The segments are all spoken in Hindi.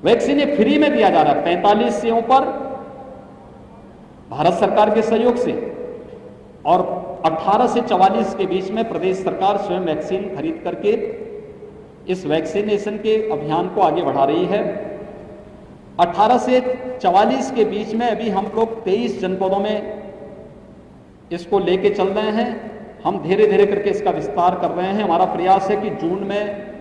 वैक्सीन ये फ्री में दिया जा रहा है 45 सेवाओं पर भारत सरकार के सहयोग से, और 18 से 44 के बीच में प्रदेश सरकार स्वयं वैक्सीन खरीद करके इस वैक्सीनेशन के अभियान को आगे बढ़ा रही है। 18 से 44 के बीच में अभी हम लोग 23 जनपदों में इसको लेके चल रहे हैं। हम धीरे धीरे करके इसका विस्तार कर रहे हैं। हमारा प्रयास है कि जून में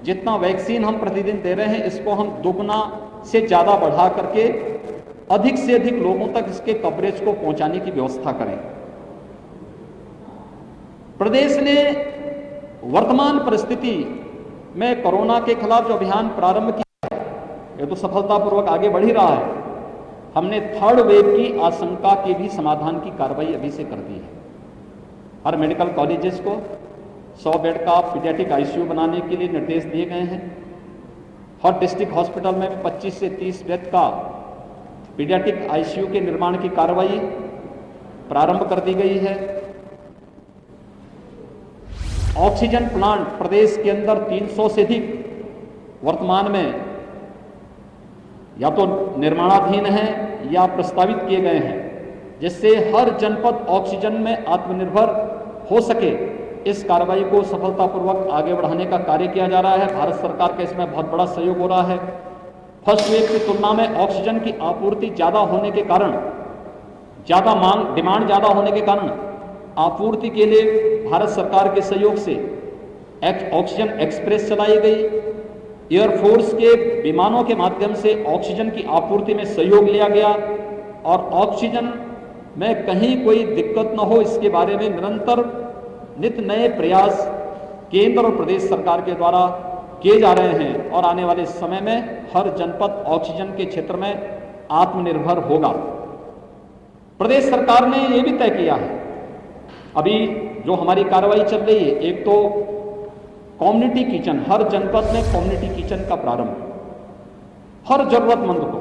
जितना वैक्सीन हम प्रतिदिन दे रहे हैं इसको हम दोगुना से ज़्यादा बढ़ा करके अधिक से अधिक लोगों तक इसके कवरेज को पहुंचाने की व्यवस्था करें। प्रदेश ने वर्तमान परिस्थिति में कोरोना के खिलाफ जो अभियान प्रारंभ किया है ये तो सफलतापूर्वक आगे बढ़ ही रहा है। हमने थर्ड वेव की आशंका के भी समाधान की कार्रवाई अभी से कर दी है। हर मेडिकल कॉलेजेस को 100 बेड का पीडियाट्रिक आईसीयू बनाने के लिए निर्देश दिए गए हैं। हर डिस्ट्रिक्ट हॉस्पिटल में 25 से 30 बेड का पीडियाट्रिक आईसीयू के निर्माण की कार्रवाई प्रारंभ कर दी गई है। ऑक्सीजन प्लांट प्रदेश के अंदर 300 से अधिक वर्तमान में या तो निर्माणाधीन है या प्रस्तावित किए गए हैं, जिससे हर जनपद ऑक्सीजन में आत्मनिर्भर हो सके। इस कार्रवाई को सफलतापूर्वक आगे बढ़ाने का कार्य किया जा रहा है। भारत सरकार का इसमें बहुत बड़ा सहयोग हो रहा है। फर्स्ट वेव की तुलना में ऑक्सीजन की आपूर्ति ज़्यादा होने के कारण, ज़्यादा मांग, डिमांड ज़्यादा होने के कारण आपूर्ति के लिए भारत सरकार के सहयोग से ऑक्सीजन एक्सप्रेस चलाई गई। एयरफोर्स के विमानों के माध्यम से ऑक्सीजन की आपूर्ति में सहयोग लिया गया और ऑक्सीजन में कहीं कोई दिक्कत न हो इसके बारे में निरंतर नित्य नए प्रयास केंद्र और प्रदेश सरकार के द्वारा किए जा रहे हैं और आने वाले समय में हर जनपद ऑक्सीजन के क्षेत्र में आत्मनिर्भर होगा। प्रदेश सरकार ने यह भी तय किया है, अभी जो हमारी कार्रवाई चल रही है, एक तो कम्युनिटी किचन, हर जनपद में कम्युनिटी किचन का प्रारंभ। हर जरूरतमंद को,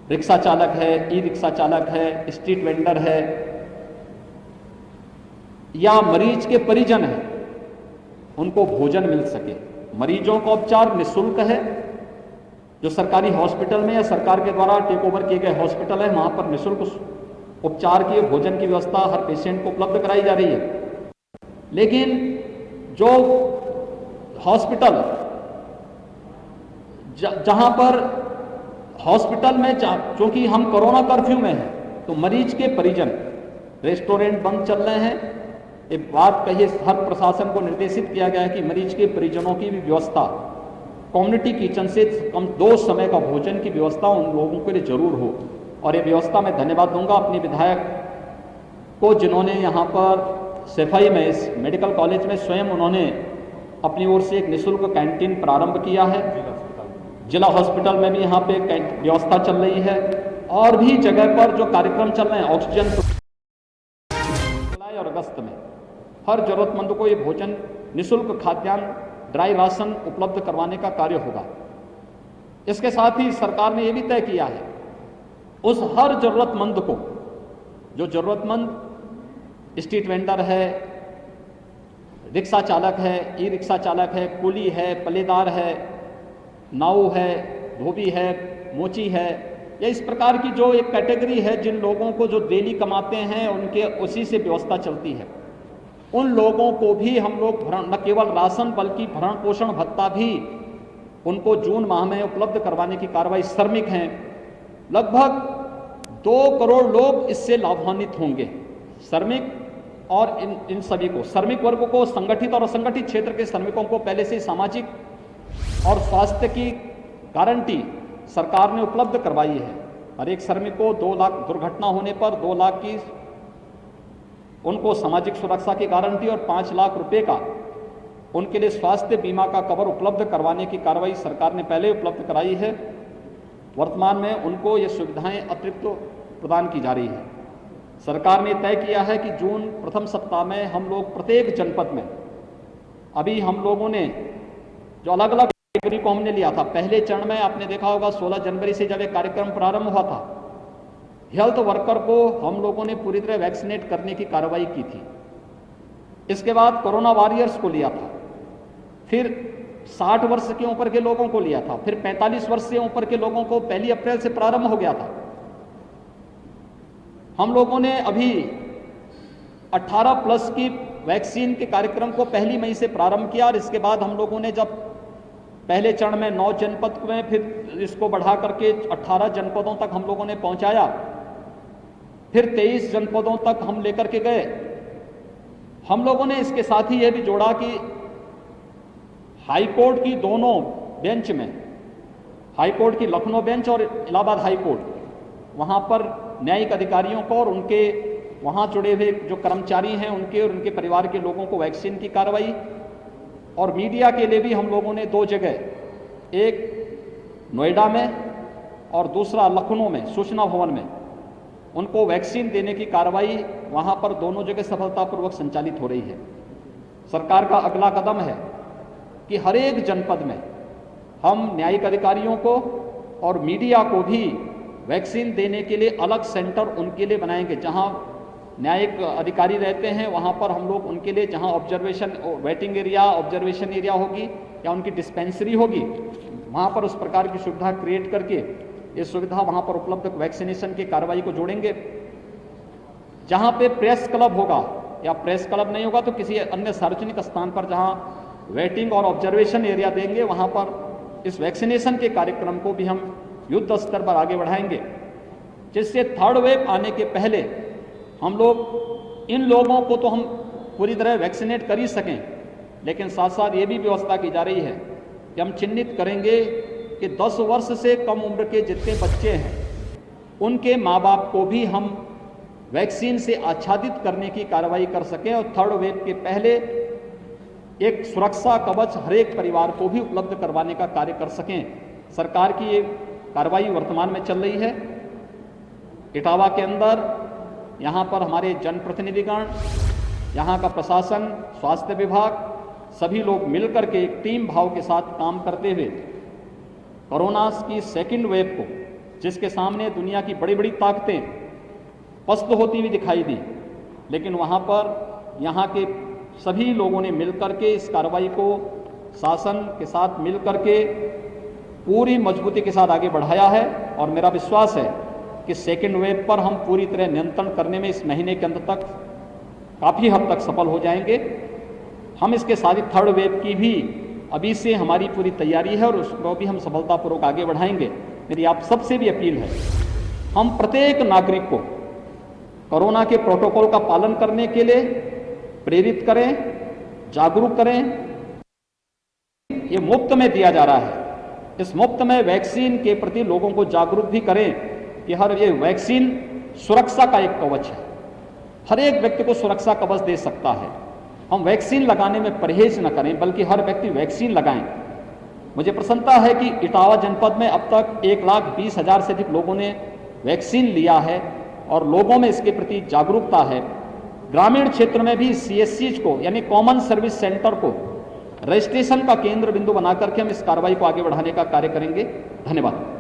रिक्शा चालक है, ई रिक्शा चालक है, स्ट्रीट वेंडर है या मरीज के परिजन है, उनको भोजन मिल सके। मरीजों का उपचार निःशुल्क है। जो सरकारी हॉस्पिटल में या सरकार के द्वारा टेक ओवर किए गए हॉस्पिटल है वहां पर निःशुल्क उपचार की भोजन की व्यवस्था हर पेशेंट को उपलब्ध कराई जा रही है। लेकिन जो हॉस्पिटल जहां पर हॉस्पिटल में चूंकि हम कोरोना कर्फ्यू में हैं तो मरीज के परिजन, रेस्टोरेंट बंद चल रहे हैं। एक बात कहिए, हर प्रशासन को निर्देशित किया गया है कि मरीज के परिजनों की भी व्यवस्था कम्युनिटी किचन से कम 2 समय का भोजन की व्यवस्था उन लोगों के लिए जरूर हो। और ये व्यवस्था मैं धन्यवाद दूंगा अपने विधायक को, जिन्होंने यहाँ पर सफाई में इस मेडिकल कॉलेज में स्वयं उन्होंने अपनी ओर से एक निःशुल्क कैंटीन प्रारंभ किया है। जिला हॉस्पिटल में भी यहाँ पे व्यवस्था चल रही है और भी जगह पर जो कार्यक्रम चल रहे हैं ऑक्सीजन। जुलाई और अगस्त में हर जरूरतमंद को ये भोजन, निःशुल्क खाद्यान्न, ड्राई राशन उपलब्ध करवाने का कार्य होगा। इसके साथ ही सरकार ने यह भी तय किया है उस हर जरूरतमंद को, जो जरूरतमंद स्ट्रीट वेंडर है, रिक्शा चालक है, ई रिक्शा चालक है, कुली है, पल्लेदार है, नाऊ है, धोबी है, मोची है, या इस प्रकार की जो एक कैटेगरी है जिन लोगों को जो डेली कमाते हैं उनके उसी से व्यवस्था चलती है, उन लोगों को भी हम लोग न केवल राशन बल्कि भरण पोषण भत्ता भी उनको जून माह में उपलब्ध करवाने की कार्रवाई। श्रमिक हैं, लगभग 2 करोड़ लोग इससे लाभान्वित होंगे। श्रमिक और इन सभी को, श्रमिक वर्ग को, संगठित और असंगठित क्षेत्र के श्रमिकों को पहले से सामाजिक और स्वास्थ्य की गारंटी सरकार ने उपलब्ध करवाई है। हर एक श्रमिक को 2 लाख, दुर्घटना होने पर 2 लाख की उनको सामाजिक सुरक्षा की गारंटी और 5 लाख रुपए का उनके लिए स्वास्थ्य बीमा का कवर उपलब्ध करवाने की कार्रवाई सरकार ने पहले उपलब्ध कराई है। वर्तमान में उनको ये सुविधाएं अतिरिक्त प्रदान की जा रही है। सरकार ने तय किया है कि जून प्रथम सप्ताह में हम लोग प्रत्येक जनपद में, अभी हम लोगों ने जो अलग अलग कैटेगरी को हमने लिया था, पहले चरण में आपने देखा होगा 16 जनवरी से जब एक कार्यक्रम प्रारंभ हुआ था, हेल्थ वर्कर को हम लोगों ने पूरी तरह वैक्सीनेट करने की कार्रवाई की थी। इसके बाद कोरोना वॉरियर्स को लिया था, फिर 60 वर्ष के ऊपर के लोगों को लिया था, फिर 45 वर्ष से ऊपर के लोगों को 1 अप्रैल से प्रारंभ हो गया था। हम लोगों ने अभी 18 प्लस की वैक्सीन के कार्यक्रम को 1 मई से प्रारंभ किया और इसके बाद हम लोगों ने जब पहले चरण में 9 जनपद में, फिर इसको बढ़ा करके 18 जनपदों तक हम लोगों ने पहुंचाया, फिर 23 जनपदों तक हम लेकर के गए। हम लोगों ने इसके साथ ही यह भी जोड़ा कि हाईकोर्ट की दोनों बेंच में, हाईकोर्ट की लखनऊ बेंच और इलाहाबाद हाईकोर्ट, वहां पर न्यायिक अधिकारियों को और उनके वहां जुड़े हुए जो कर्मचारी हैं उनके और उनके परिवार के लोगों को वैक्सीन की कार्रवाई, और मीडिया के लिए भी हम लोगों ने 2 जगह, एक नोएडा में और दूसरा लखनऊ में सूचना भवन में, उनको वैक्सीन देने की कार्रवाई वहां पर दोनों जगह सफलतापूर्वक संचालित हो रही है। सरकार का अगला कदम है कि हर एक जनपद में हम न्यायिक अधिकारियों को और मीडिया को भी वैक्सीन देने के लिए अलग सेंटर उनके लिए बनाएंगे। जहां न्यायिक अधिकारी रहते हैं वहां पर हम लोग उनके लिए, जहां observation waiting area, observation area होगी या उनकी डिस्पेंसरी होगी, वहां पर उस प्रकार की सुविधा क्रिएट करके ये सुविधा वहां पर उपलब्ध वैक्सीनेशन की कार्रवाई को जोड़ेंगे। जहां पे प्रेस क्लब होगा या प्रेस क्लब नहीं होगा तो किसी अन्य सार्वजनिक स्थान पर जहां वेटिंग और ऑब्जर्वेशन एरिया देंगे, वहां पर इस वैक्सीनेशन के कार्यक्रम को भी हम युद्ध स्तर पर आगे बढ़ाएंगे, जिससे 3rd वेव आने के पहले हम लोग इन लोगों को तो हम पूरी तरह वैक्सीनेट कर ही सकें, लेकिन साथ साथ ये भी व्यवस्था की जा रही है कि हम चिन्हित करेंगे कि 10 वर्ष से कम उम्र के जितने बच्चे हैं उनके माँ बाप को भी हम वैक्सीन से आच्छादित करने की कार्रवाई कर सकें और 3rd वेव के पहले एक सुरक्षा कवच हर एक परिवार को भी उपलब्ध करवाने का कार्य कर सकें। सरकार की ये कार्रवाई वर्तमान में चल रही है। इटावा के अंदर यहाँ पर हमारे जनप्रतिनिधिगण, यहाँ का प्रशासन, स्वास्थ्य विभाग, सभी लोग मिलकर के एक टीम भाव के साथ काम करते हुए कोरोना की 2nd वेव को, जिसके सामने दुनिया की बड़ी बड़ी ताकतें पस्त होती हुई दिखाई दी, लेकिन वहाँ पर यहाँ के सभी लोगों ने मिलकर के इस कार्रवाई को शासन के साथ मिलकर के पूरी मजबूती के साथ आगे बढ़ाया है। और मेरा विश्वास है कि 2nd वेव पर हम पूरी तरह नियंत्रण करने में इस महीने के अंत तक काफ़ी हद तक सफल हो जाएंगे। हम इसके साथ ही 3rd वेव की भी अभी से हमारी पूरी तैयारी है और उसको भी हम सफलतापूर्वक आगे बढ़ाएंगे। मेरी आप सबसे भी अपील है, हम प्रत्येक नागरिक को कोरोना के प्रोटोकॉल का पालन करने के लिए प्रेरित करें, जागरूक करें। ये मुफ्त में दिया जा रहा है, इस मुफ्त में वैक्सीन के प्रति लोगों को जागरूक भी करें कि हर ये वैक्सीन सुरक्षा का एक कवच है, हर एक व्यक्ति को सुरक्षा कवच दे सकता है। हम वैक्सीन लगाने में परहेज न करें, बल्कि हर व्यक्ति वैक्सीन लगाएं। मुझे प्रसन्नता है कि इटावा जनपद में अब तक 1,20,000 से अधिक लोगों ने वैक्सीन लिया है और लोगों में इसके प्रति जागरूकता है। ग्रामीण क्षेत्र में भी CSCs को, यानी कॉमन सर्विस सेंटर को रजिस्ट्रेशन का केंद्र बिंदु बनाकर के हम इस कार्रवाई को आगे बढ़ाने का कार्य करेंगे। धन्यवाद।